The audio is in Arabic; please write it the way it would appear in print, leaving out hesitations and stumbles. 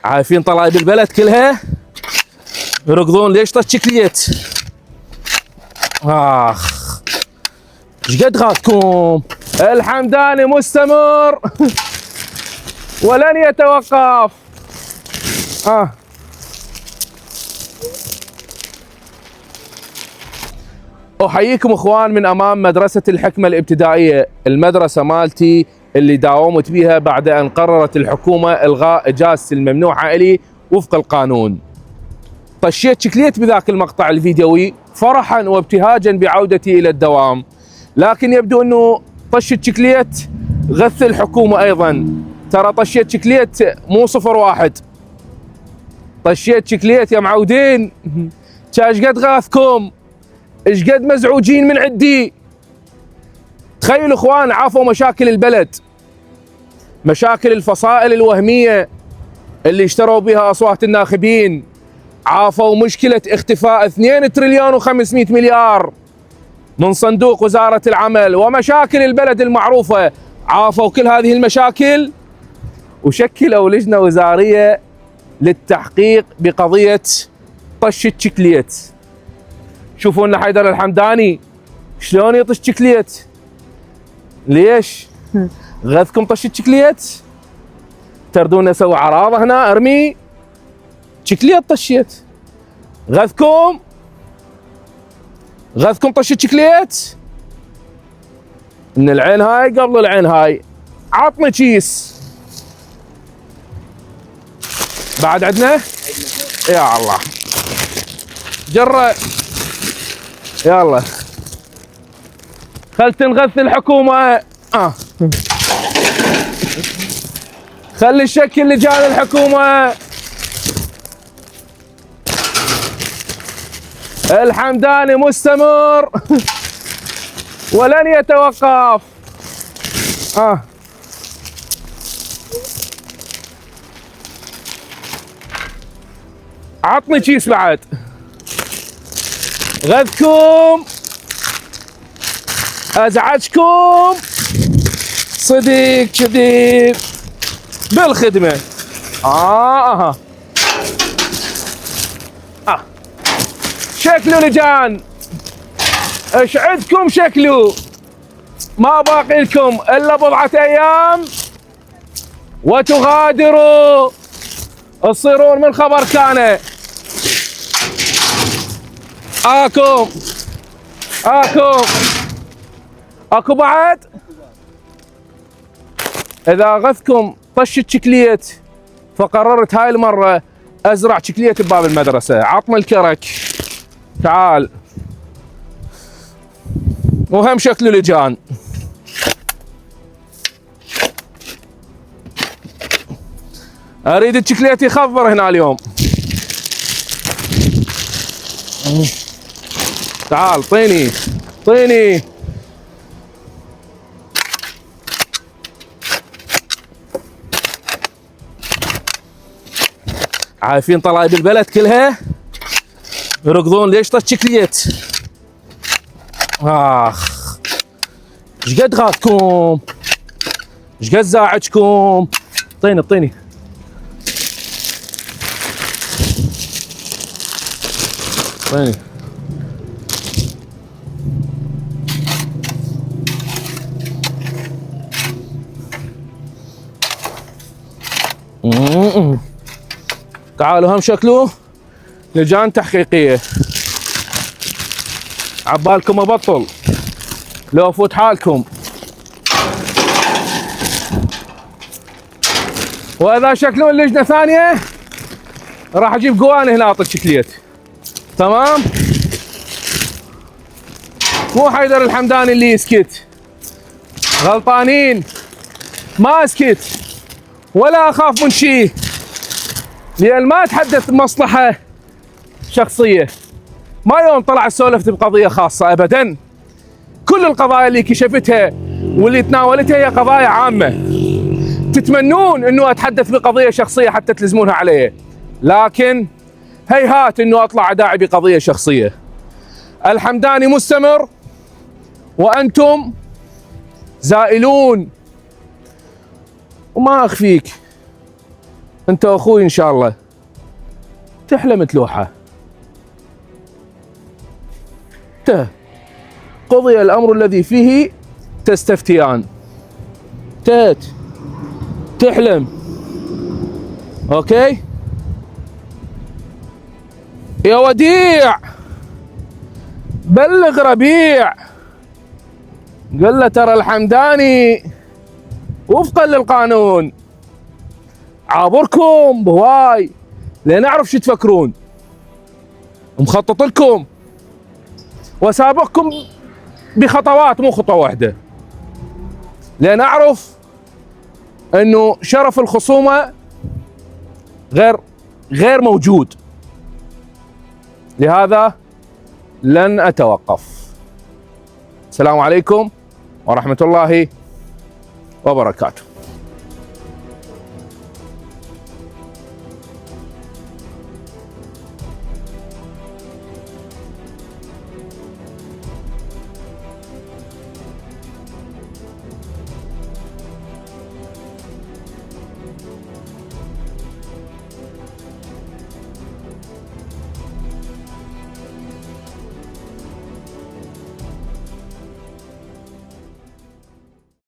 عارفين طلايب البلد كلها يركضون ليش طشكليت. اخ ايش قد غاثكم. الحمداني مستمر ولن يتوقف. احييكم اخوان من امام مدرسة الحكمة الابتدائية، المدرسة مالتي اللي داومت بها بعد ان قررت الحكومة الغاء اجازتي الممنوحة الي وفق القانون. طشيت شكليت بذاك المقطع الفيديوي فرحا وابتهاجا بعودتي الى الدوام، لكن يبدو انه طشت شكليت غث الحكومة ايضا. ترى طشيت شكليت مو 01، طشيت شكليت يا معودين. ايش قد غاثكم، ايش قد مزعوجين من عندي. تخيلوا اخوان، عافوا مشاكل البلد، مشاكل الفصائل الوهمية اللي اشتروا بها اصوات الناخبين، عافوا مشكلة اختفاء 2 تريليون و500 مليار من صندوق وزارة العمل، ومشاكل البلد المعروفة. عافوا كل هذه المشاكل وشكلوا لجنة وزارية للتحقيق بقضية طش الشكليت. شوفوا لنا حيدر الحمداني شلون يطش شكليت. ليش؟ غثكم طش الشكليت؟ تردون اسوي عراضه هنا ارمي شكليت طشيت. غثكم طش الشكليت من العين هاي قبل العين هاي. عطني كيس بعد عندنا. يا الله جرة، يلا خل تنغث الحكومة. خلي الشكل لجان الحكومة. الحمداني مستمر ولن يتوقف. عطني كيس بعد. غثكم ازعجكم صديق كذب بالخدمة. شكلوا لجان، ايش عندكم شكلوا، ما باقي لكم الا بضعة ايام وتغادروا، تصيرون من خبر كان. اكو بعد. اذا غثكم طشت شكليت فقررت هاي المرة ازرع شكليت بباب المدرسة. عطنا الكرك تعال، وهم شكل لجان. اريد الشكليت يخضر هنا اليوم. تعال طيني. عارفين طلايب البلد كلها يركضون ليش طش شكليت. ايش قد غاثكم، ايش قد زاعجكم. طيني طيني تعالوا هم شكلوا لجان تحقيقية. عبالكم ابطل لو افوت حالكم. واذا شكلون لجنة ثانية راح اجيب قواني هنا اعطي شكليت. تمام؟ مو حيدر الحمداني اللي يسكت. غلطانين، ما اسكت ولا اخاف من شيء، لان ما اتحدث بمصلحة شخصية. ما يوم طلع سولفت بقضية خاصة ابدا. كل القضايا اللي كشفتها واللي تناولتها هي قضايا عامة. تتمنون انه اتحدث بقضية شخصية حتى تلزمونها علي، لكن هيهات انه اطلع اداعي بقضية شخصية. الحمداني مستمر وانتم زائلون، وما اخفيك انت واخوي ان شاء الله تحلم تلوحه. قضي الامر الذي فيه تستفتيان. تحلم. اوكي يا وديع، بلغ ربيع قل له ترى الحمداني وفقا للقانون عابركم بهواي لين اعرف شو تفكرون، مخطط لكم وسابقكم بخطوات مو خطوه واحده، لين اعرف انه شرف الخصومه غير موجود، لهذا لن اتوقف. السلام عليكم ورحمه الله وبركاته.